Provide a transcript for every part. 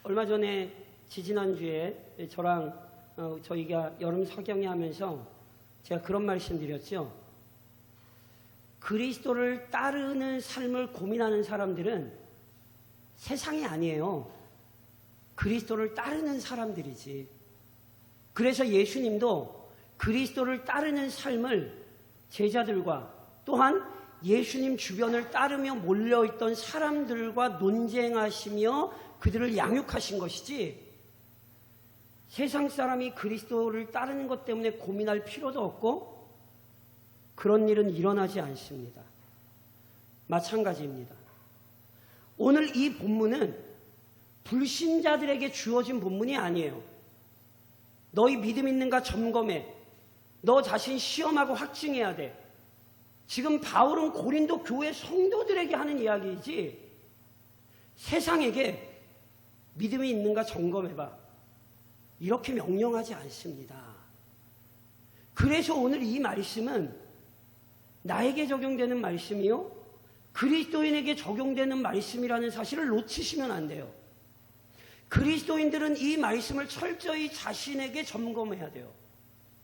얼마 전에 지지난주에 저랑 저희가 여름 서경회 하면서 제가 그런 말씀 드렸죠. 그리스도를 따르는 삶을 고민하는 사람들은 세상이 아니에요. 그리스도를 따르는 사람들이지. 그래서 예수님도 그리스도를 따르는 삶을 제자들과 또한 예수님 주변을 따르며 몰려있던 사람들과 논쟁하시며 그들을 양육하신 것이지, 세상 사람이 그리스도를 따르는 것 때문에 고민할 필요도 없고 그런 일은 일어나지 않습니다. 마찬가지입니다. 오늘 이 본문은 불신자들에게 주어진 본문이 아니에요. 너희 믿음 있는가 점검해. 너 자신 시험하고 확증해야 돼. 지금 바울은 고린도 교회 성도들에게 하는 이야기이지 세상에게 믿음이 있는가 점검해봐, 이렇게 명령하지 않습니다. 그래서 오늘 이 말씀은 나에게 적용되는 말씀이요, 그리스도인에게 적용되는 말씀이라는 사실을 놓치시면 안 돼요. 그리스도인들은 이 말씀을 철저히 자신에게 점검해야 돼요.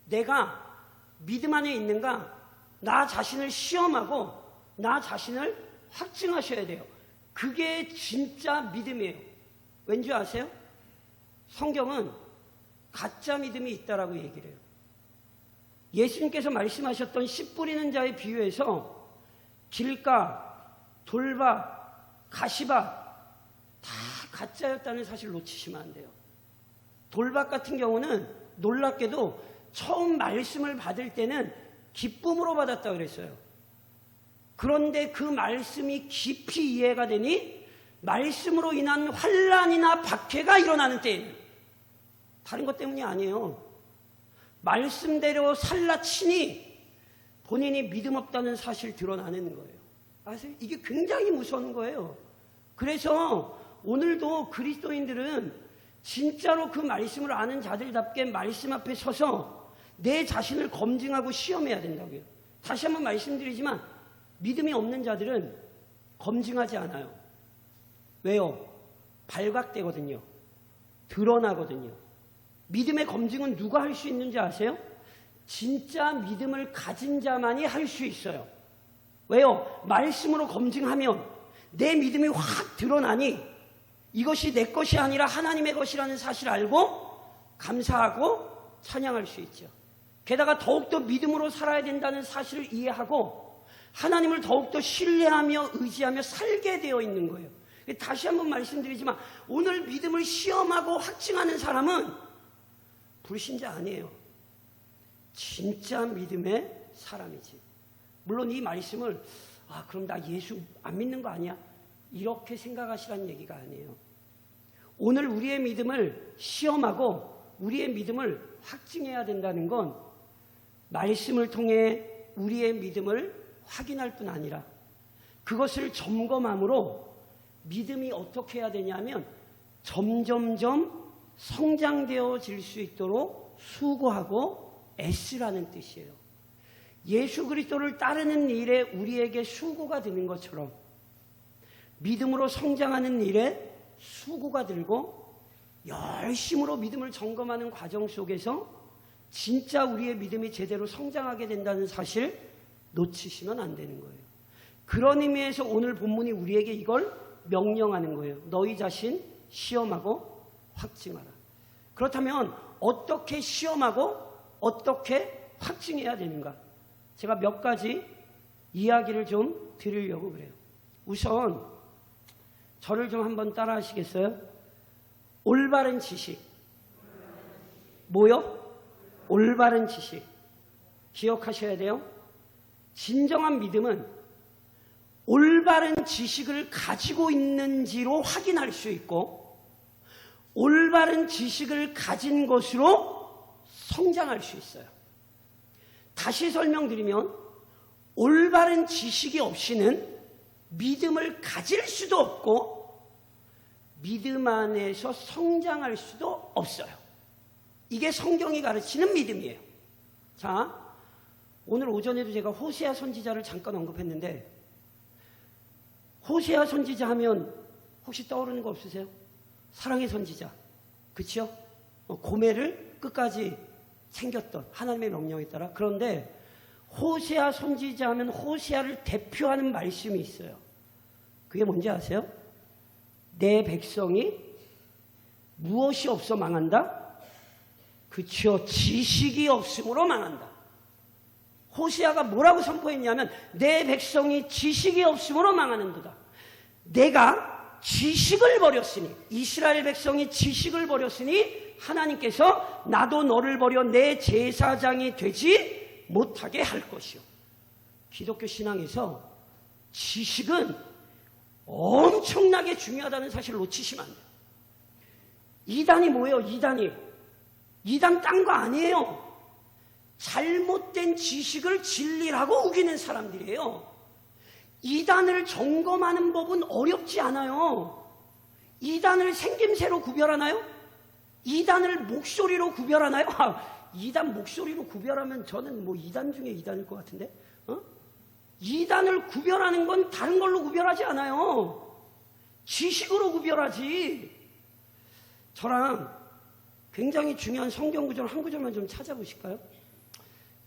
내가 믿음 안에 있는가, 나 자신을 시험하고 나 자신을 확증하셔야 돼요. 그게 진짜 믿음이에요. 왠지 아세요? 성경은 가짜 믿음이 있다라고 얘기를 해요. 예수님께서 말씀하셨던 씨 뿌리는 자의 비유에서 길가, 돌밭, 가시밭 다 가짜였다는 사실을 놓치시면 안 돼요. 돌밭 같은 경우는 놀랍게도 처음 말씀을 받을 때는 기쁨으로 받았다고 그랬어요. 그런데 그 말씀이 깊이 이해가 되니 말씀으로 인한 환난이나 박해가 일어나는 때예요. 다른 것 때문이 아니에요. 말씀대로 살라치니 본인이 믿음 없다는 사실 드러나는 거예요. 아세요? 이게 굉장히 무서운 거예요. 그래서 오늘도 그리스도인들은 진짜로 그 말씀을 아는 자들답게 말씀 앞에 서서 내 자신을 검증하고 시험해야 된다고요. 다시 한번 말씀드리지만 믿음이 없는 자들은 검증하지 않아요. 왜요? 발각되거든요. 드러나거든요. 믿음의 검증은 누가 할 수 있는지 아세요? 진짜 믿음을 가진 자만이 할 수 있어요. 왜요? 말씀으로 검증하면 내 믿음이 확 드러나니 이것이 내 것이 아니라 하나님의 것이라는 사실을 알고 감사하고 찬양할 수 있죠. 게다가 더욱더 믿음으로 살아야 된다는 사실을 이해하고 하나님을 더욱더 신뢰하며 의지하며 살게 되어 있는 거예요. 다시 한번 말씀드리지만 오늘 믿음을 시험하고 확증하는 사람은 불신자 아니에요. 진짜 믿음의 사람이지. 물론 이 말씀을 그럼 나 예수 안 믿는 거 아니야? 이렇게 생각하시라는 얘기가 아니에요. 오늘 우리의 믿음을 시험하고 우리의 믿음을 확증해야 된다는 건 말씀을 통해 우리의 믿음을 확인할 뿐 아니라 그것을 점검함으로 믿음이 어떻게 해야 되냐면 점점점 성장되어질 수 있도록 수고하고 애쓰라는 뜻이에요. 예수 그리스도를 따르는 일에 우리에게 수고가 드는 것처럼 믿음으로 성장하는 일에 수고가 들고 열심으로 믿음을 점검하는 과정 속에서 진짜 우리의 믿음이 제대로 성장하게 된다는 사실 놓치시면 안 되는 거예요. 그런 의미에서 오늘 본문이 우리에게 이걸 명령하는 거예요. 너희 자신 시험하고 확증하라. 그렇다면 어떻게 시험하고 어떻게 확증해야 되는가? 제가 몇 가지 이야기를 좀 드리려고 그래요. 우선 저를 좀 한번 따라 하시겠어요? 올바른 지식. 뭐요? 올바른 지식. 기억하셔야 돼요. 진정한 믿음은 올바른 지식을 가지고 있는지로 확인할 수 있고 올바른 지식을 가진 것으로 성장할 수 있어요. 다시 설명드리면 올바른 지식이 없이는 믿음을 가질 수도 없고 믿음 안에서 성장할 수도 없어요. 이게 성경이 가르치는 믿음이에요. 자, 오늘 오전에도 제가 호세아 선지자를 잠깐 언급했는데 호세아 선지자 하면 혹시 떠오르는 거 없으세요? 사랑의 선지자. 그치요? 고매를 끝까지 챙겼던 하나님의 명령에 따라. 그런데 호세아 선지자 하면 호세아를 대표하는 말씀이 있어요. 그게 뭔지 아세요? 내 백성이 무엇이 없어 망한다? 그치요? 지식이 없으므로 망한다. 호세아가 뭐라고 선포했냐면 내 백성이 지식이 없으므로 망하는도다. 내가 지식을 버렸으니, 이스라엘 백성이 지식을 버렸으니 하나님께서 나도 너를 버려 내 제사장이 되지 못하게 할 것이요. 기독교 신앙에서 지식은 엄청나게 중요하다는 사실을 놓치시면 안 돼요. 이단이 뭐예요? 이단 딴 거 아니에요. 잘못된 지식을 진리라고 우기는 사람들이에요. 이단을 점검하는 법은 어렵지 않아요. 이단을 생김새로 구별하나요? 이단을 목소리로 구별하나요? 이단 목소리로 구별하면 저는 뭐 이단 중에 이단일 것 같은데? 이단을 구별하는 건 다른 걸로 구별하지 않아요. 지식으로 구별하지. 저랑 굉장히 중요한 성경 구절 한 구절만 좀 찾아보실까요?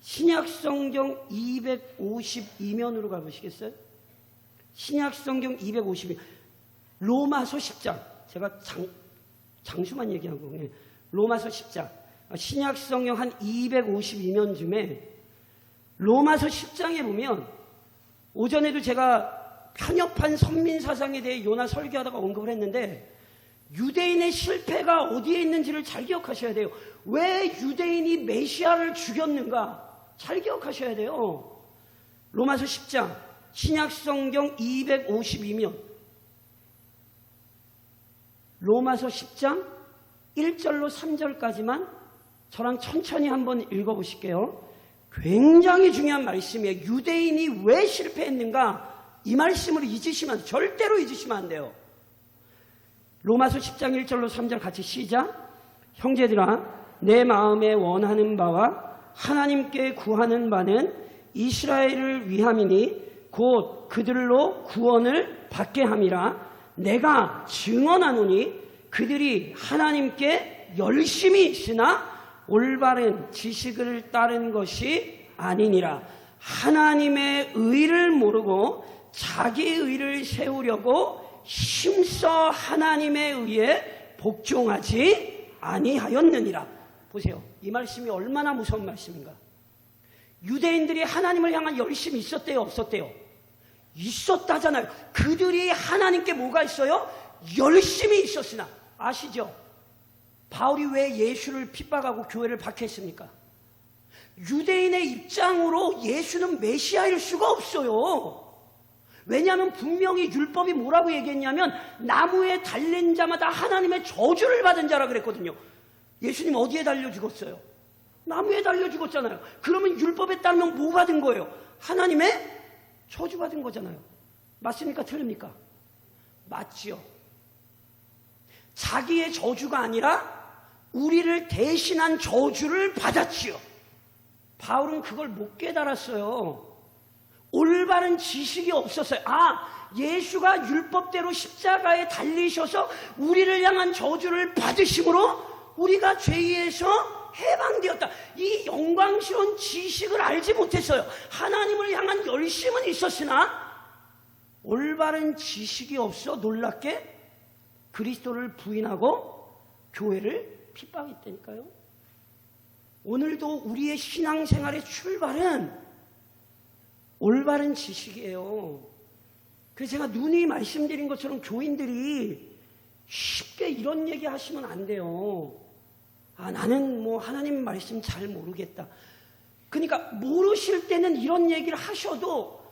신약성경 252면으로 가보시겠어요? 신약성경 252면 로마서 10장. 제가 장수만 얘기하고 로마서 10장. 신약성경 한 252면쯤에 로마서 10장에 보면 오전에도 제가 편협한 선민사상에 대해 요나 설교하다가 언급을 했는데 유대인의 실패가 어디에 있는지를 잘 기억하셔야 돼요. 왜 유대인이 메시아를 죽였는가 잘 기억하셔야 돼요. 로마서 10장 신약성경 252면 로마서 10장 1절로 3절까지만 저랑 천천히 한번 읽어보실게요. 굉장히 중요한 말씀이에요. 유대인이 왜 실패했는가 이 말씀을 잊으시면 절대로 잊으시면 안 돼요. 로마서 10장 1절로 3절 같이 시작. 형제들아 내 마음에 원하는 바와 하나님께 구하는 바는 이스라엘을 위함이니 곧 그들로 구원을 받게 함이라. 내가 증언하노니 그들이 하나님께 열심히 있으나 올바른 지식을 따른 것이 아니니라. 하나님의 의를 모르고 자기 의를 세우려고 힘써 하나님의 의에 복종하지 아니하였느니라. 보세요. 이 말씀이 얼마나 무서운 말씀인가. 유대인들이 하나님을 향한 열심이 있었대요? 없었대요? 있었다잖아요. 그들이 하나님께 뭐가 있어요? 열심히 있었으나. 아시죠? 바울이 왜 예수를 핍박하고 교회를 박해했습니까? 유대인의 입장으로 예수는 메시아일 수가 없어요. 왜냐하면 분명히 율법이 뭐라고 얘기했냐면 나무에 달린 자마다 하나님의 저주를 받은 자라 그랬거든요. 예수님 어디에 달려 죽었어요? 나무에 달려 죽었잖아요. 그러면 율법에 따르면 뭐 받은 거예요? 하나님의 저주 받은 거잖아요. 맞습니까? 틀립니까? 맞지요. 자기의 저주가 아니라 우리를 대신한 저주를 받았지요. 바울은 그걸 못 깨달았어요. 올바른 지식이 없었어요. 예수가 율법대로 십자가에 달리셔서 우리를 향한 저주를 받으심으로 우리가 죄에서 해방되었다. 이 영광스러운 지식을 알지 못했어요. 하나님을 향한 열심은 있었으나 올바른 지식이 없어 놀랍게 그리스도를 부인하고 교회를 핍박했다니까요. 오늘도 우리의 신앙생활의 출발은 올바른 지식이에요. 그래서 제가 누누이 말씀드린 것처럼 교인들이 쉽게 이런 얘기 하시면 안 돼요. 나는 뭐 하나님 말씀 잘 모르겠다. 그러니까 모르실 때는 이런 얘기를 하셔도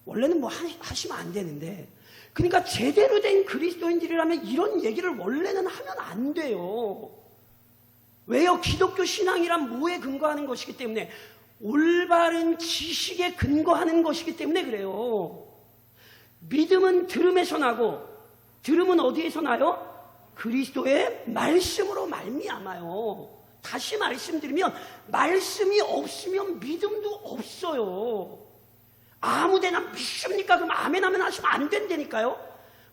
원래는 뭐 하시면 안 되는데, 그러니까 제대로 된 그리스도인들이라면 이런 얘기를 원래는 하면 안 돼요. 왜요? 기독교 신앙이란 뭐에 근거하는 것이기 때문에, 올바른 지식에 근거하는 것이기 때문에 그래요. 믿음은 들음에서 나고, 들음은 어디에서 나요? 그리스도의 말씀으로 말미암아요. 다시 말씀드리면 말씀이 없으면 믿음도 없어요. 아무데나 믿습니까? 그럼 아멘 하시면 안 된다니까요.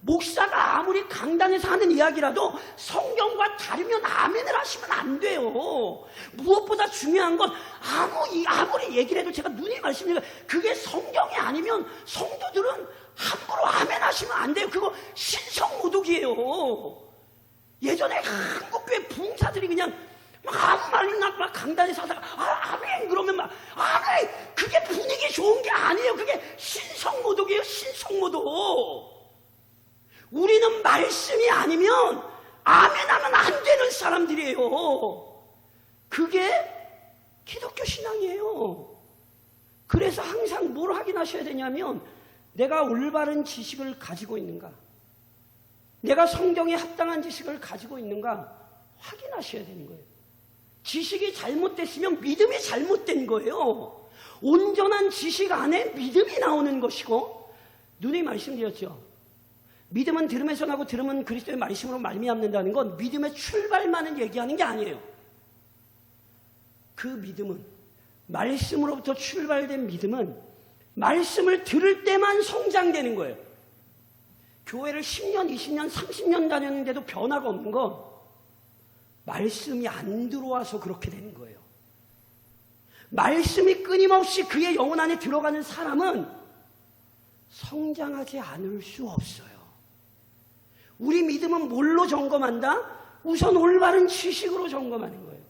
목사가 아무리 강단에서 하는 이야기라도 성경과 다르면 아멘을 하시면 안 돼요. 무엇보다 중요한 건 아무리 얘기를 해도 제가 누님 말씀드리니까 그게 성경이 아니면 성도들은 함부로 아멘 하시면 안 돼요. 그거 신성모독이에요. 예전에 한국교회 부흥사들이 그냥 아무 말이나 막 강단에서 하다가 아멘 그러면 막 아멘, 그게 분위기 좋은 게 아니에요. 그게 신성모독이에요. 신성모독. 우리는 말씀이 아니면 아멘하면 안 되는 사람들이에요. 그게 기독교 신앙이에요. 그래서 항상 뭘 확인하셔야 되냐면 내가 올바른 지식을 가지고 있는가, 내가 성경에 합당한 지식을 가지고 있는가 확인하셔야 되는 거예요. 지식이 잘못됐으면 믿음이 잘못된 거예요. 온전한 지식 안에 믿음이 나오는 것이고, 누님이 말씀드렸죠. 믿음은 들음에서 나고 들음은 그리스도의 말씀으로 말미암는다는 건 믿음의 출발만을 얘기하는 게 아니에요. 그 믿음은, 말씀으로부터 출발된 믿음은 말씀을 들을 때만 성장되는 거예요. 교회를 10년, 20년, 30년 다녔는데도 변화가 없는 건 말씀이 안 들어와서 그렇게 되는 거예요. 말씀이 끊임없이 그의 영혼 안에 들어가는 사람은 성장하지 않을 수 없어요. 우리 믿음은 뭘로 점검한다? 우선 올바른 지식으로 점검하는 거예요.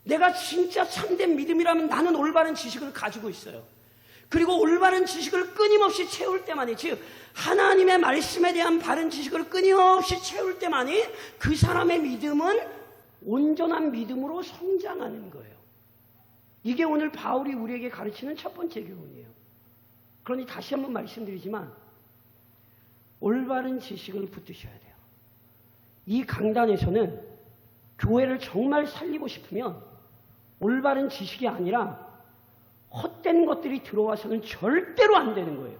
내가 진짜 참된 믿음이라면 나는 올바른 지식을 가지고 있어요. 그리고 올바른 지식을 끊임없이 채울 때만이, 즉 하나님의 말씀에 대한 바른 지식을 끊임없이 채울 때만이 그 사람의 믿음은 온전한 믿음으로 성장하는 거예요. 이게 오늘 바울이 우리에게 가르치는 첫 번째 교훈이에요. 그러니 다시 한번 말씀드리지만 올바른 지식을 붙드셔야 돼요. 이 강단에서는 교회를 정말 살리고 싶으면 올바른 지식이 아니라 헛된 것들이 들어와서는 절대로 안 되는 거예요.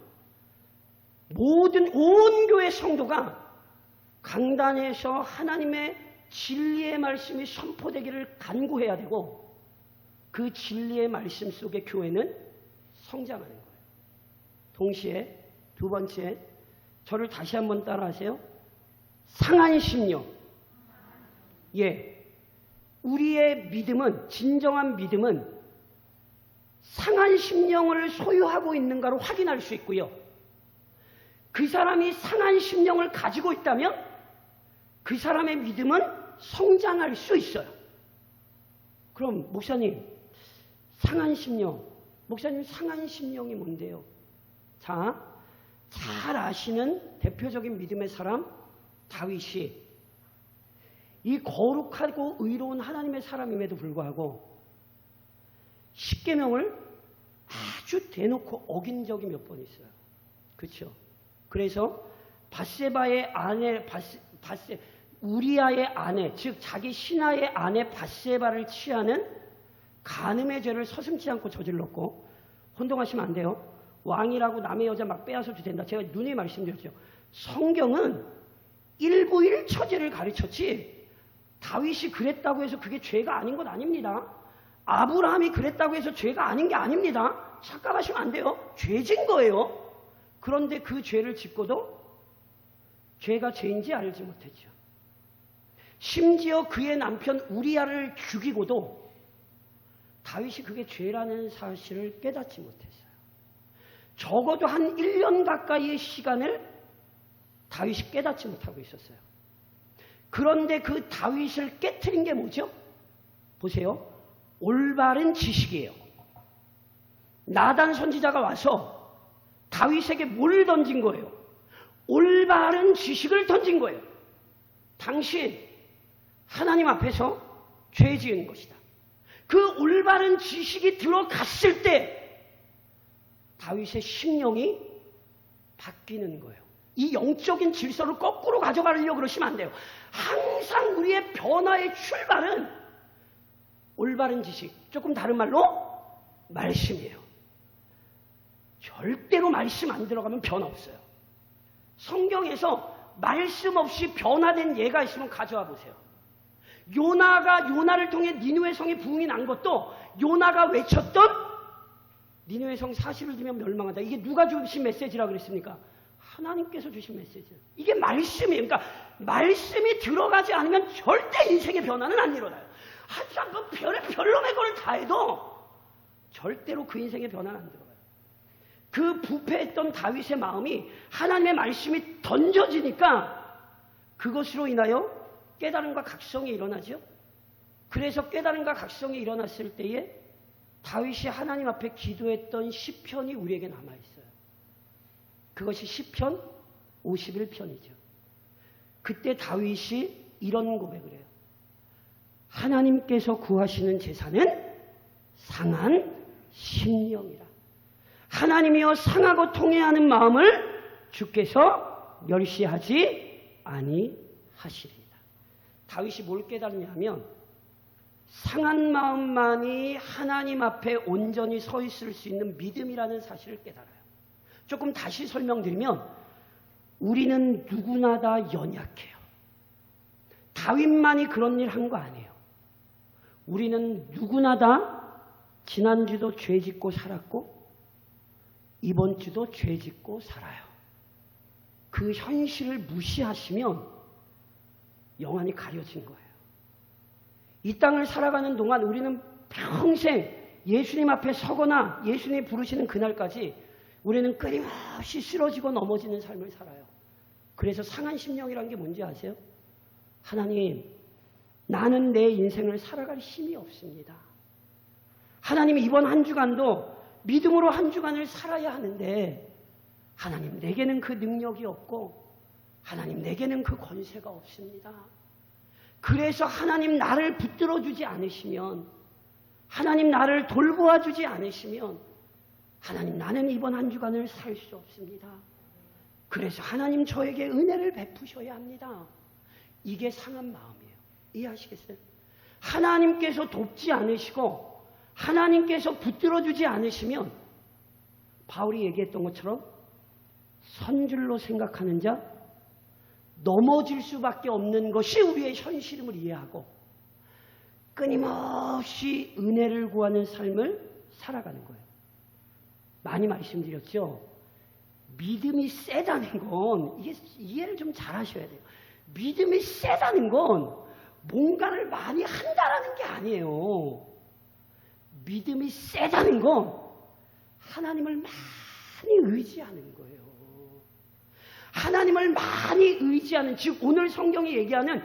온 교회 성도가 강단에서 하나님의 진리의 말씀이 선포되기를 간구해야 되고, 그 진리의 말씀 속에 교회는 성장하는 거예요. 동시에 두 번째, 저를 다시 한번 따라하세요. 상한 심령. 예, 우리의 믿음은, 진정한 믿음은 상한 심령을 소유하고 있는가로 확인할 수 있고요. 그 사람이 상한 심령을 가지고 있다면 그 사람의 믿음은 성장할 수 있어요. 그럼 목사님, 상한 심령, 목사님 상한 심령이 뭔데요? 자, 잘 아시는 대표적인 믿음의 사람 다윗이 이 거룩하고 의로운 하나님의 사람임에도 불구하고 십계명을 아주 대놓고 어긴 적이 몇 번 있어요. 그렇죠? 그래서 밧세바의 아내, 우리아의 아내, 즉 자기 신하의 아내 밧세바를 취하는 간음의 죄를 서슴지 않고 저질렀고, 혼동하시면 안 돼요. 왕이라고 남의 여자 막 빼앗아도 된다. 제가 눈에 말씀드렸죠. 성경은 일부일처죄를 가르쳤지 다윗이 그랬다고 해서 그게 죄가 아닌 건 아닙니다. 아브라함이 그랬다고 해서 죄가 아닌 게 아닙니다. 착각하시면 안 돼요. 죄진 거예요. 그런데 그 죄를 짓고도 죄가 죄인지 알지 못했죠. 심지어 그의 남편 우리아를 죽이고도 다윗이 그게 죄라는 사실을 깨닫지 못했어요. 적어도 한 1년 가까이의 시간을 다윗이 깨닫지 못하고 있었어요. 그런데 그 다윗을 깨트린 게 뭐죠? 보세요. 올바른 지식이에요. 나단 선지자가 와서 다윗에게 뭘 던진 거예요? 올바른 지식을 던진 거예요. 당신 하나님 앞에서 죄 지은 것이다. 그 올바른 지식이 들어갔을 때 다윗의 심령이 바뀌는 거예요. 이 영적인 질서를 거꾸로 가져가려고 그러시면 안 돼요. 항상 우리의 변화의 출발은 올바른 지식, 조금 다른 말로 말씀이에요. 절대로 말씀 안 들어가면 변화 없어요. 성경에서 말씀 없이 변화된 예가 있으면 가져와 보세요. 요나를 통해 니느웨 성에 부흥이 난 것도 요나가 외쳤던 니느웨 성 사실을 들으면 멸망한다. 이게 누가 주신 메시지라고 그랬습니까? 하나님께서 주신 메시지. 이게 말씀이에요. 그러니까 말씀이 들어가지 않으면 절대 인생의 변화는 안 일어나요. 하여튼 그 별놈의 걸 다 해도 절대로 그 인생의 변화는 안 들어가요. 그 부패했던 다윗의 마음이 하나님의 말씀이 던져지니까 그것으로 인하여 깨달음과 각성이 일어나죠. 그래서 깨달음과 각성이 일어났을 때에 다윗이 하나님 앞에 기도했던 시편이 우리에게 남아있어요. 그것이 시편 51편이죠. 그때 다윗이 이런 고백을 해요. 하나님께서 구하시는 제사는 상한 심령이라. 하나님이여 상하고 통회하는 마음을 주께서 멸시하지 아니하시리이다. 다윗이 뭘 깨달았냐면 상한 마음만이 하나님 앞에 온전히 서 있을 수 있는 믿음이라는 사실을 깨달아요. 조금 다시 설명드리면 우리는 누구나 다 연약해요. 다윗만이 그런 일 한 거 아니에요. 우리는 누구나 다 지난주도 죄 짓고 살았고 이번 주도 죄 짓고 살아요. 그 현실을 무시하시면 영안이 가려진 거예요. 이 땅을 살아가는 동안 우리는 평생 예수님 앞에 서거나 예수님이 부르시는 그날까지 우리는 끊임없이 쓰러지고 넘어지는 삶을 살아요. 그래서 상한 심령이란 게 뭔지 아세요? 하나님, 나는 내 인생을 살아갈 힘이 없습니다. 하나님, 이번 한 주간도 믿음으로 한 주간을 살아야 하는데 하나님, 내게는 그 능력이 없고 하나님, 내게는 그 권세가 없습니다. 그래서 하나님 나를 붙들어 주지 않으시면, 하나님 나를 돌보아 주지 않으시면 하나님, 나는 이번 한 주간을 살 수 없습니다. 그래서 하나님 저에게 은혜를 베푸셔야 합니다. 이게 상한 마음이에요. 이해하시겠어요? 하나님께서 돕지 않으시고 하나님께서 붙들어주지 않으시면 바울이 얘기했던 것처럼 선줄로 생각하는 자, 넘어질 수밖에 없는 것이 우리의 현실임을 이해하고 끊임없이 은혜를 구하는 삶을 살아가는 거예요. 많이 말씀드렸죠? 믿음이 세다는 건, 이게 이해를 좀 잘 하셔야 돼요. 믿음이 세다는 건 뭔가를 많이 한다라는 게 아니에요. 믿음이 세다는 건 하나님을 많이 의지하는 거예요. 하나님을 많이 의지하는, 즉 오늘 성경이 얘기하는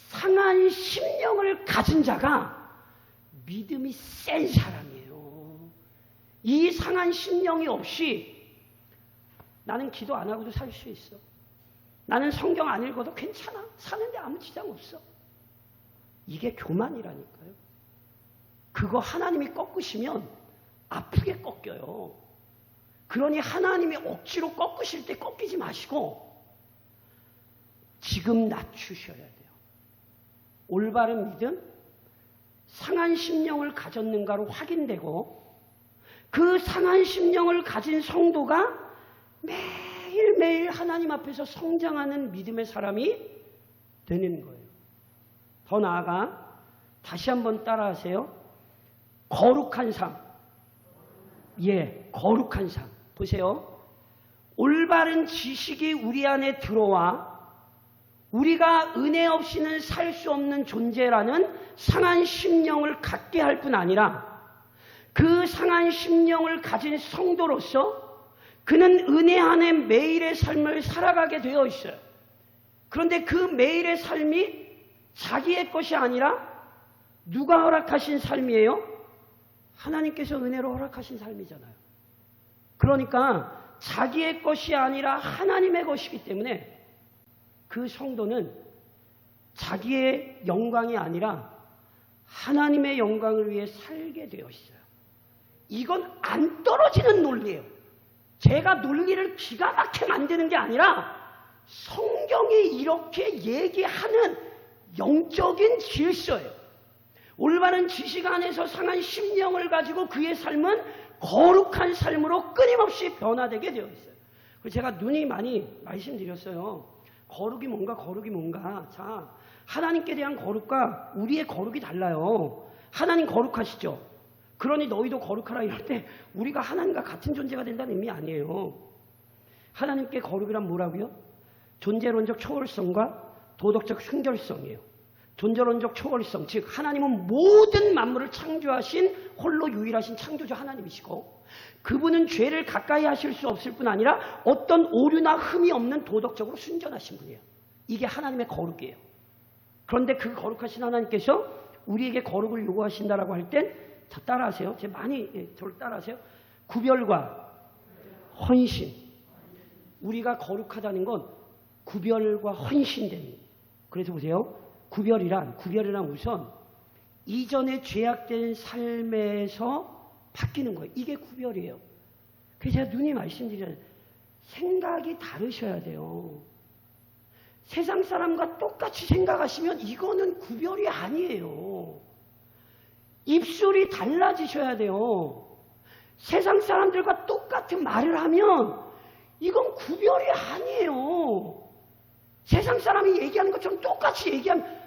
상한 심령을 가진 자가 믿음이 센 사람이에요. 이 상한 심령이 없이 나는 기도 안 하고도 살 수 있어. 나는 성경 안 읽어도 괜찮아. 사는데 아무 지장 없어. 이게 교만이라니까요. 그거 하나님이 꺾으시면 아프게 꺾여요. 그러니 하나님이 억지로 꺾으실 때 꺾이지 마시고 지금 낮추셔야 돼요. 올바른 믿음, 상한 심령을 가졌는가로 확인되고 그 상한 심령을 가진 성도가 매일매일 하나님 앞에서 성장하는 믿음의 사람이 되는 거예요. 더 나아가 다시 한번 따라하세요. 거룩한 삶. 예, 거룩한 삶. 보세요. 올바른 지식이 우리 안에 들어와 우리가 은혜 없이는 살 수 없는 존재라는 상한 심령을 갖게 할 뿐 아니라 그 상한 심령을 가진 성도로서 그는 은혜 안에 매일의 삶을 살아가게 되어 있어요. 그런데 그 매일의 삶이 자기의 것이 아니라 누가 허락하신 삶이에요? 하나님께서 은혜로 허락하신 삶이잖아요. 그러니까 자기의 것이 아니라 하나님의 것이기 때문에 그 성도는 자기의 영광이 아니라 하나님의 영광을 위해 살게 되어 있어요. 이건 안 떨어지는 논리예요. 제가 논리를 기가 막히게 만드는 게 아니라 성경이 이렇게 얘기하는 영적인 질서예요. 올바른 지식 안에서 상한 심령을 가지고 그의 삶은 거룩한 삶으로 끊임없이 변화되게 되어 있어요. 그래서 제가 눈이 많이 말씀드렸어요. 거룩이 뭔가, 거룩이 뭔가. 자, 하나님께 대한 거룩과 우리의 거룩이 달라요. 하나님 거룩하시죠? 그러니 너희도 거룩하라 이럴 때 우리가 하나님과 같은 존재가 된다는 의미 아니에요. 하나님께 거룩이란 뭐라고요? 존재론적 초월성과 도덕적 순결성이에요. 존재론적 초월성, 즉 하나님은 모든 만물을 창조하신 홀로 유일하신 창조주 하나님이시고 그분은 죄를 가까이 하실 수 없을 뿐 아니라 어떤 오류나 흠이 없는 도덕적으로 순전하신 분이에요. 이게 하나님의 거룩이에요. 그런데 그 거룩하신 하나님께서 우리에게 거룩을 요구하신다라고 할 땐 자, 따라하세요. 제 많이 저를 따라하세요. 구별과 헌신. 우리가 거룩하다는 건 구별과 헌신되는 거예요. 그래서 보세요. 구별이란 우선 이전에 죄악된 삶에서 바뀌는 거예요. 이게 구별이에요. 그래서 제가 누님 말씀드리잖아요. 생각이 다르셔야 돼요. 세상 사람과 똑같이 생각하시면 이거는 구별이 아니에요. 입술이 달라지셔야 돼요. 세상 사람들과 똑같은 말을 하면 이건 구별이 아니에요. 세상 사람이 얘기하는 것처럼 똑같이 얘기하면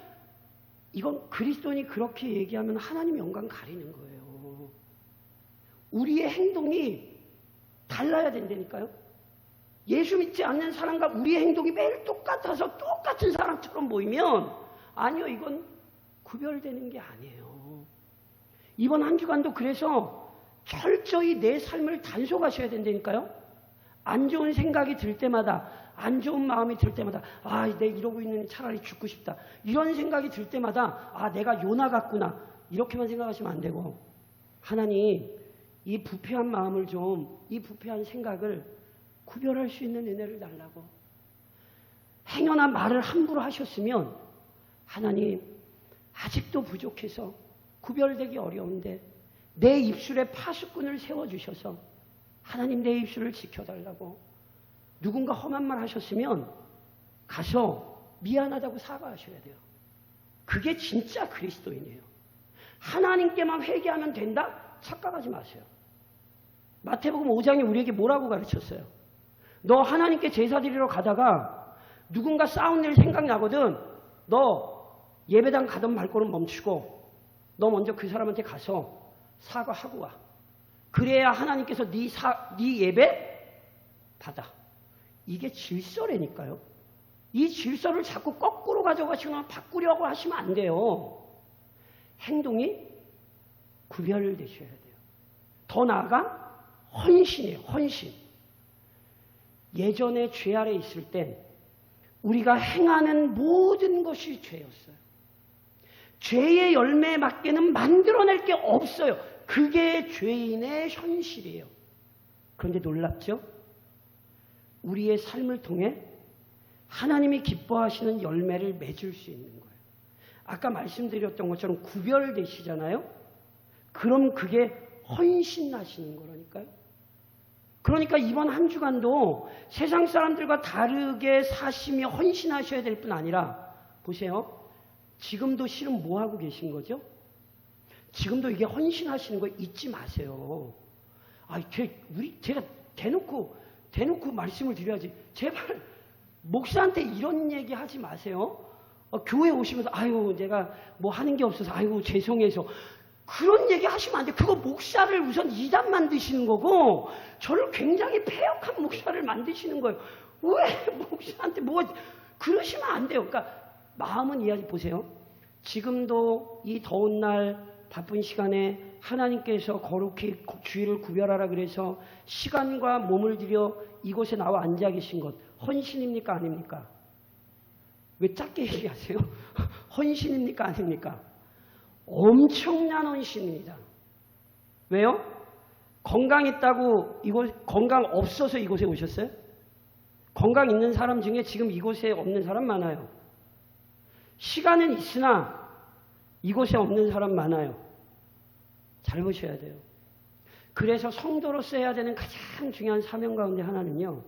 이건 그리스도인이 그렇게 얘기하면 하나님 영광 가리는 거예요. 우리의 행동이 달라야 된다니까요. 예수 믿지 않는 사람과 우리의 행동이 매일 똑같아서 똑같은 사람처럼 보이면 아니요, 이건 구별되는 게 아니에요. 이번 한 주간도 그래서 철저히 내 삶을 단속하셔야 된다니까요. 안 좋은 생각이 들 때마다, 안 좋은 마음이 들 때마다 아, 내 이러고 있는 차라리 죽고 싶다. 이런 생각이 들 때마다 아, 내가 요나 같구나. 이렇게만 생각하시면 안 되고 하나님, 이 부패한 마음을 좀, 이 부패한 생각을 구별할 수 있는 은혜를 달라고. 행여나 말을 함부로 하셨으면 하나님, 아직도 부족해서 구별되기 어려운데 내 입술에 파수꾼을 세워주셔서 하나님 내 입술을 지켜달라고. 누군가 험한 말 하셨으면 가서 미안하다고 사과하셔야 돼요. 그게 진짜 그리스도인이에요. 하나님께만 회개하면 된다? 착각하지 마세요. 마태복음 5장에 우리에게 뭐라고 가르쳤어요? 너 하나님께 제사 드리러 가다가 누군가 싸운 일 생각나거든. 너 예배당 가던 말고는 멈추고 너 먼저 그 사람한테 가서 사과하고 와. 그래야 하나님께서 네 예배 받아. 이게 질서라니까요. 이 질서를 자꾸 거꾸로 가져가시거나 바꾸려고 하시면 안 돼요. 행동이 구별되셔야 돼요. 더 나아가 헌신이에요. 헌신. 예전에 죄 아래 있을 땐 우리가 행하는 모든 것이 죄였어요. 죄의 열매에 맞게는 만들어낼 게 없어요. 그게 죄인의 현실이에요. 그런데 놀랍죠? 우리의 삶을 통해 하나님이 기뻐하시는 열매를 맺을 수 있는 거예요. 아까 말씀드렸던 것처럼 구별되시잖아요. 그럼 그게 헌신하시는 거라니까요. 그러니까 이번 한 주간도 세상 사람들과 다르게 사시며 헌신하셔야 될 뿐 아니라 보세요. 지금도 실은 뭐 하고 계신 거죠? 지금도 이게 헌신하시는 거 잊지 마세요. 아, 제가 대놓고 말씀을 드려야지. 제발 목사한테 이런 얘기 하지 마세요. 교회 오시면서 아유 내가 뭐 하는 게 없어서 아이고 죄송해서 그런 얘기 하시면 안 돼요. 그거 목사를 우선 이단 만드시는 거고 저를 굉장히 패역한 목사를 만드시는 거예요. 왜 목사한테 뭐 그러시면 안 돼요. 그러니까 마음은 이해하지. 보세요. 지금도 이 더운 날 바쁜 시간에 하나님께서 거룩히 주의를 구별하라 그래서 시간과 몸을 들여 이곳에 나와 앉아 계신 것 헌신입니까 아닙니까? 왜 작게 얘기하세요? 헌신입니까 아닙니까? 엄청난 헌신입니다. 왜요? 건강 있다고 건강 없어서 이곳에 오셨어요? 건강 있는 사람 중에 지금 이곳에 없는 사람 많아요. 시간은 있으나 이곳에 없는 사람 많아요. 잘 보셔야 돼요. 그래서 성도로서 해야 되는 가장 중요한 사명 가운데 하나는요.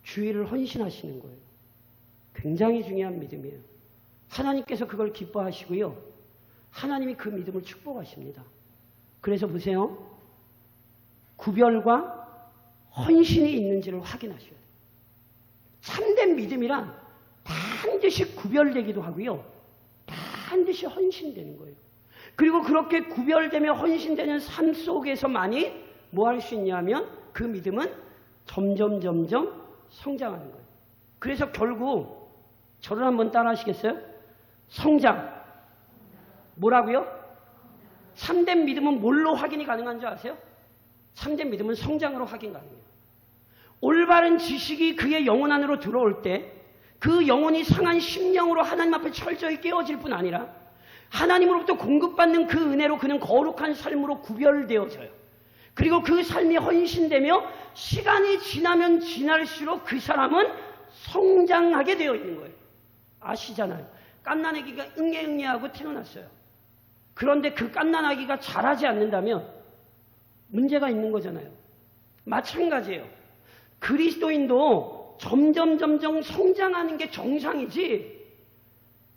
주의를 헌신하시는 거예요. 굉장히 중요한 믿음이에요. 하나님께서 그걸 기뻐하시고요. 하나님이 그 믿음을 축복하십니다. 그래서 보세요. 구별과 헌신이 있는지를 확인하셔야 돼요. 참된 믿음이란 반드시 구별되기도 하고요. 반드시 헌신되는 거예요. 그리고 그렇게 구별되며 헌신되는 삶 속에서만이 뭐 할 수 있냐면 그 믿음은 점점 성장하는 거예요. 그래서 결국 저를 한번 따라 하시겠어요? 성장. 뭐라고요? 참된 믿음은 뭘로 확인이 가능한 줄 아세요? 참된 믿음은 성장으로 확인 가능해요. 올바른 지식이 그의 영혼 안으로 들어올 때 그 영혼이 상한 심령으로 하나님 앞에 철저히 깨어질 뿐 아니라 하나님으로부터 공급받는 그 은혜로 그는 거룩한 삶으로 구별되어져요. 그리고 그 삶이 헌신되며 시간이 지나면 지날수록 그 사람은 성장하게 되어 있는 거예요. 아시잖아요. 갓난아기가 응애응애하고 태어났어요. 그런데 그 갓난아기가 자라지 않는다면 문제가 있는 거잖아요. 마찬가지예요. 그리스도인도 점점 성장하는 게 정상이지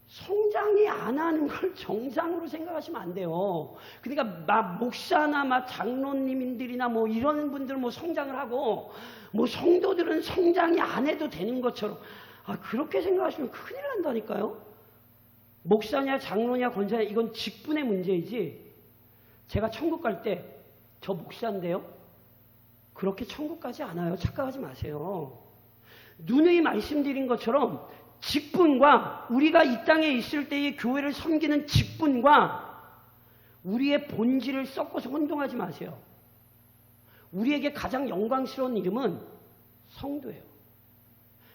성장이 안 하는 걸 정상으로 생각하시면 안 돼요. 그러니까 목사나 장로님들이나 이런 분들 성장을 하고 성도들은 성장이 안 해도 되는 것처럼 그렇게 생각하시면 큰일 난다니까요. 목사냐 장로냐 권사냐 이건 직분의 문제이지 제가 천국 갈 때 저 목사인데요. 그렇게 천국 가지 않아요. 착각하지 마세요. 누누이 말씀드린 것처럼 직분과 우리가 이 땅에 있을 때의 교회를 섬기는 직분과 우리의 본질을 섞어서 혼동하지 마세요. 우리에게 가장 영광스러운 이름은 성도예요.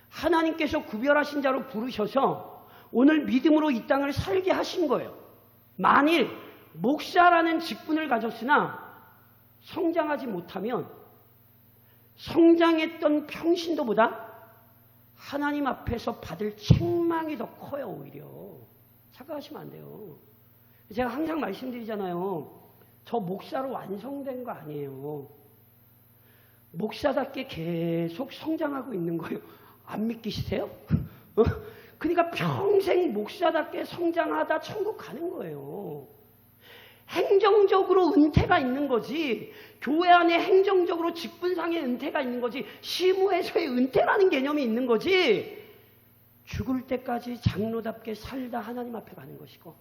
하나님께서 구별하신 자로 부르셔서 오늘 믿음으로 이 땅을 살게 하신 거예요. 만일 목사라는 직분을 가졌으나 성장하지 못하면 성장했던 평신도보다 하나님 앞에서 받을 책망이 더 커요. 오히려 착각하시면 안 돼요. 제가 항상 말씀드리잖아요. 저 목사로 완성된 거 아니에요. 목사답게 계속 성장하고 있는 거예요. 안 믿기시세요? 그러니까 평생 목사답게 성장하다 천국 가는 거예요. 행정적으로 은퇴가 있는 거지 교회 안에 행정적으로 직분상의 은퇴가 있는 거지 시무에서의 은퇴라는 개념이 있는 거지 죽을 때까지 장로답게 살다 하나님 앞에 가는 것이고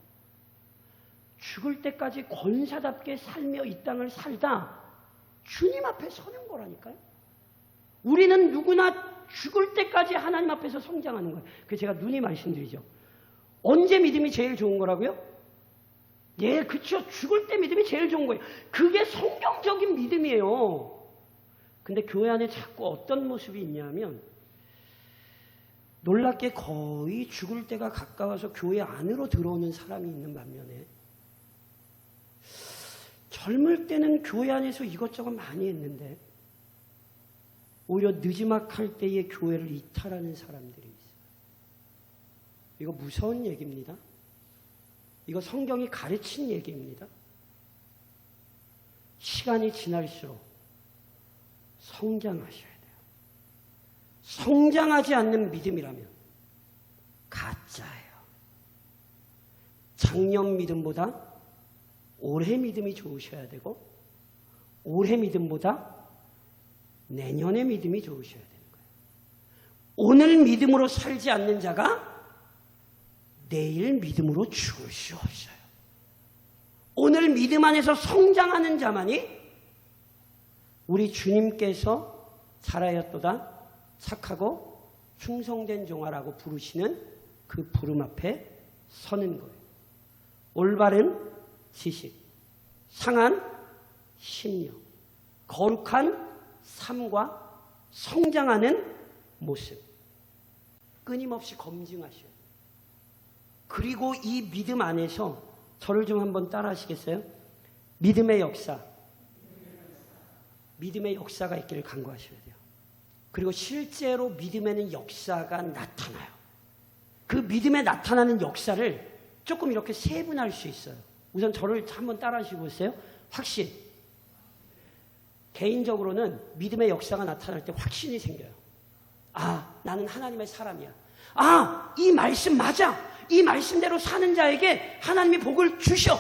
죽을 때까지 권사답게 살며 이 땅을 살다 주님 앞에 서는 거라니까요. 우리는 누구나 죽을 때까지 하나님 앞에서 성장하는 거예요. 그래서 제가 누누이 말씀드리죠. 언제 믿음이 제일 좋은 거라고요? 예, 그렇죠. 죽을 때 믿음이 제일 좋은 거예요. 그게 성경적인 믿음이에요. 근데 교회 안에 자꾸 어떤 모습이 있냐면 놀랍게 거의 죽을 때가 가까워서 교회 안으로 들어오는 사람이 있는 반면에 젊을 때는 교회 안에서 이것저것 많이 했는데 오히려 느지막할 때의 교회를 이탈하는 사람들이 있어요. 이거 무서운 얘기입니다. 이거 성경이 가르친 얘기입니다. 시간이 지날수록 성장하셔야 돼요. 성장하지 않는 믿음이라면 가짜예요. 작년 믿음보다 올해 믿음이 좋으셔야 되고 올해 믿음보다 내년의 믿음이 좋으셔야 되는 거예요. 오늘 믿음으로 살지 않는 자가 내일 믿음으로 죽을 수 없어요. 오늘 믿음 안에서 성장하는 자만이 우리 주님께서 잘하였도다 착하고 충성된 종아라고 부르시는 그 부름 앞에 서는 거예요. 올바른 지식, 상한 심령, 거룩한 삶과 성장하는 모습 끊임없이 검증하셔요. 그리고 이 믿음 안에서 저를 좀 한번 따라 하시겠어요? 믿음의 역사. 믿음의 역사가 있기를 간구하셔야 돼요. 그리고 실제로 믿음에는 역사가 나타나요. 그 믿음에 나타나는 역사를 조금 이렇게 세분할 수 있어요. 우선 저를 한번 따라 하시고 보세요. 확신. 개인적으로는 믿음의 역사가 나타날 때 확신이 생겨요. 아, 나는 하나님의 사람이야. 아, 이 말씀 맞아. 이 말씀대로 사는 자에게 하나님이 복을 주셔.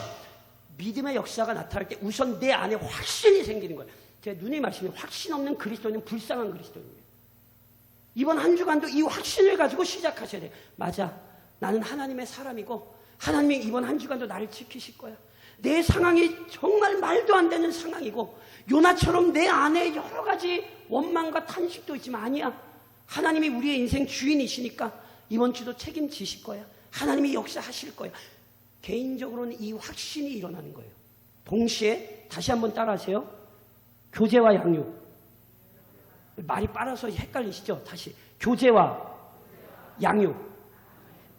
믿음의 역사가 나타날 때 우선 내 안에 확신이 생기는 거예요. 제 눈에 말씀이 확신 없는 그리스도인은 불쌍한 그리스도인이에요. 이번 한 주간도 이 확신을 가지고 시작하셔야 돼요. 맞아. 나는 하나님의 사람이고 하나님이 이번 한 주간도 나를 지키실 거야. 내 상황이 정말 말도 안 되는 상황이고 요나처럼 내 안에 여러 가지 원망과 탄식도 있지만 아니야. 하나님이 우리의 인생 주인이시니까 이번 주도 책임지실 거야. 하나님이 역사하실 거야. 개인적으로는 이 확신이 일어나는 거예요. 동시에 다시 한번 따라하세요. 교제와 양육. 말이 빨라서 헷갈리시죠? 다시. 교제와 양육.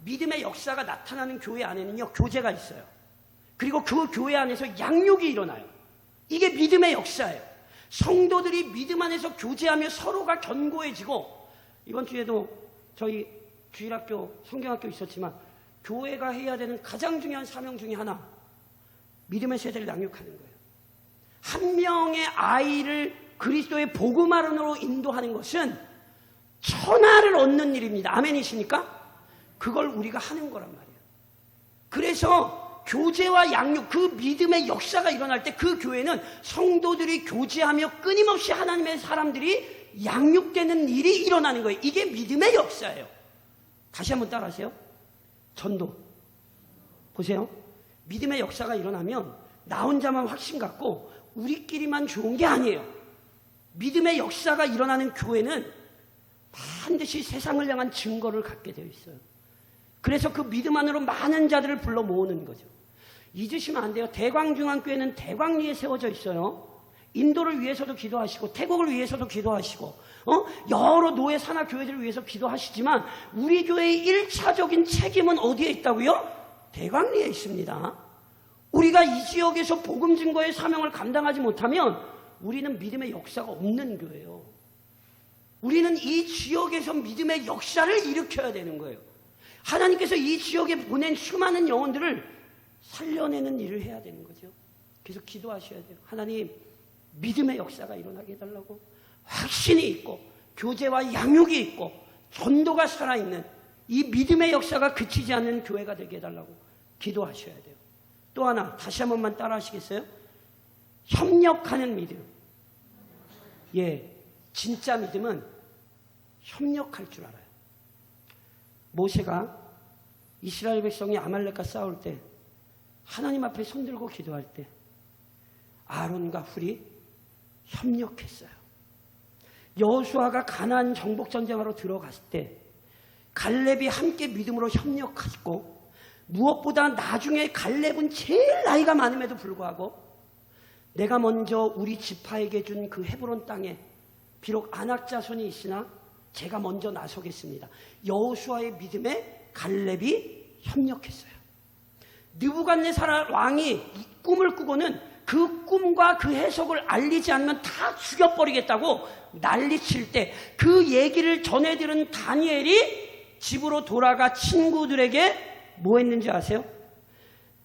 믿음의 역사가 나타나는 교회 안에는요, 교제가 있어요. 그리고 그 교회 안에서 양육이 일어나요. 이게 믿음의 역사예요. 성도들이 믿음 안에서 교제하며 서로가 견고해지고, 이번 주에도 저희 주일학교, 성경학교 있었지만 교회가 해야 되는 가장 중요한 사명 중에 하나, 믿음의 세대를 양육하는 거예요. 한 명의 아이를 그리스도의 복음 안으로 인도하는 것은 천하를 얻는 일입니다. 아멘이십니까? 그걸 우리가 하는 거란 말이에요. 그래서 교제와 양육, 그 믿음의 역사가 일어날 때 그 교회는 성도들이 교제하며 끊임없이 하나님의 사람들이 양육되는 일이 일어나는 거예요. 이게 믿음의 역사예요. 다시 한번 따라하세요. 전도. 보세요. 믿음의 역사가 일어나면 나 혼자만 확신 갖고 우리끼리만 좋은 게 아니에요. 믿음의 역사가 일어나는 교회는 반드시 세상을 향한 증거를 갖게 되어 있어요. 그래서 그 믿음 안으로 많은 자들을 불러 모으는 거죠. 잊으시면 안 돼요. 대광중앙교회는 대광리에 세워져 있어요. 인도를 위해서도 기도하시고 태국을 위해서도 기도하시고 여러 노예 산하 교회들을 위해서 기도하시지만 우리 교회의 1차적인 책임은 어디에 있다고요? 대광리에 있습니다. 우리가 이 지역에서 복음 증거의 사명을 감당하지 못하면 우리는 믿음의 역사가 없는 교회예요. 우리는 이 지역에서 믿음의 역사를 일으켜야 되는 거예요. 하나님께서 이 지역에 보낸 수많은 영혼들을 살려내는 일을 해야 되는 거죠. 그래서 기도하셔야 돼요. 하나님, 믿음의 역사가 일어나게 해달라고. 확신이 있고 교제와 양육이 있고 전도가 살아있는 이 믿음의 역사가 그치지 않는 교회가 되게 해달라고 기도하셔야 돼요. 또 하나 다시 한 번만 따라 하시겠어요? 협력하는 믿음. 예, 진짜 믿음은 협력할 줄 알아요. 모세가 이스라엘 백성이 아말렉과 싸울 때 하나님 앞에 손들고 기도할 때 아론과 훌이 협력했어요. 여호수아가 가나안 정복 전쟁하러 들어갔을 때 갈렙이 함께 믿음으로 협력했고, 무엇보다 나중에 갈렙은 제일 나이가 많음에도 불구하고 내가 먼저 우리 지파에게 준 그 헤브론 땅에 비록 안악 자손이 있으나 제가 먼저 나서겠습니다. 여호수아의 믿음에 갈렙이 협력했어요. 느부갓네살 왕이 꿈을 꾸고는 그 꿈과 그 해석을 알리지 않으면 다 죽여버리겠다고 난리칠 때 그 얘기를 전해들은 다니엘이 집으로 돌아가 친구들에게 뭐 했는지 아세요?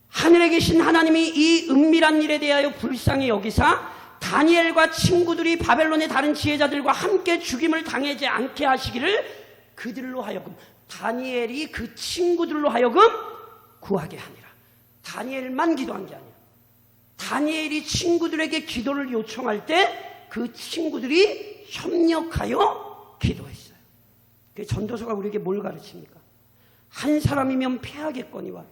하늘에 계신 하나님이 이 은밀한 일에 대하여 불쌍히 여기사 다니엘과 친구들이 바벨론의 다른 지혜자들과 함께 죽임을 당하지 않게 하시기를 그들로 하여금, 다니엘이 그 친구들로 하여금 구하게 하니라. 다니엘만 기도한 게 아니야. 다니엘이 친구들에게 기도를 요청할 때 그 친구들이 협력하여 기도했어요. 그 전도서가 우리에게 뭘 가르칩니까? 한 사람이면 패하겠거니와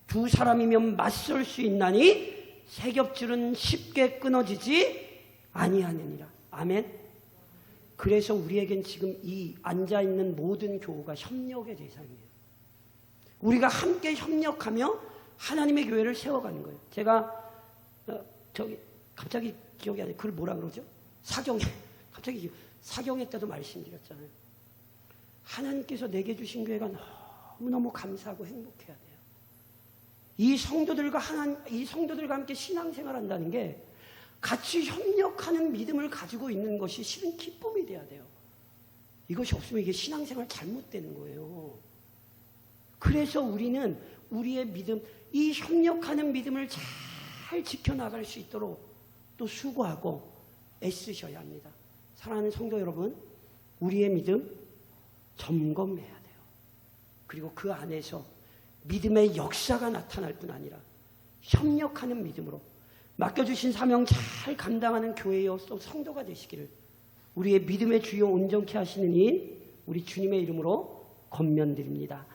두 사람이면 맞설 수 있나니 세 겹줄은 쉽게 끊어지지 아니하느니라. 아멘. 그래서 우리에겐 지금 이 앉아있는 모든 교우가 협력의 대상이에요. 우리가 함께 협력하며 하나님의 교회를 세워가는 거예요. 제가 갑자기 기억이 안 나요. 그걸 뭐라 그러죠? 사경회. 갑자기 사경회 때도 말씀드렸잖아요. 하나님께서 내게 주신 교회가 너무너무 감사하고 행복해야 돼요. 이 성도들과 함께 신앙생활 한다는 게 같이 협력하는 믿음을 가지고 있는 것이 실은 기쁨이 돼야 돼요. 이것이 없으면 이게 신앙생활 잘못되는 거예요. 그래서 우리는 우리의 믿음, 이 협력하는 믿음을 잘 지켜나갈 수 있도록 또 수고하고 애쓰셔야 합니다. 사랑하는 성도 여러분, 우리의 믿음 점검해야 돼요. 그리고 그 안에서 믿음의 역사가 나타날 뿐 아니라 협력하는 믿음으로 맡겨주신 사명 잘 감당하는 교회여 또 성도가 되시기를 우리의 믿음의 주요 온전케 하시는 이 우리 주님의 이름으로 권면드립니다.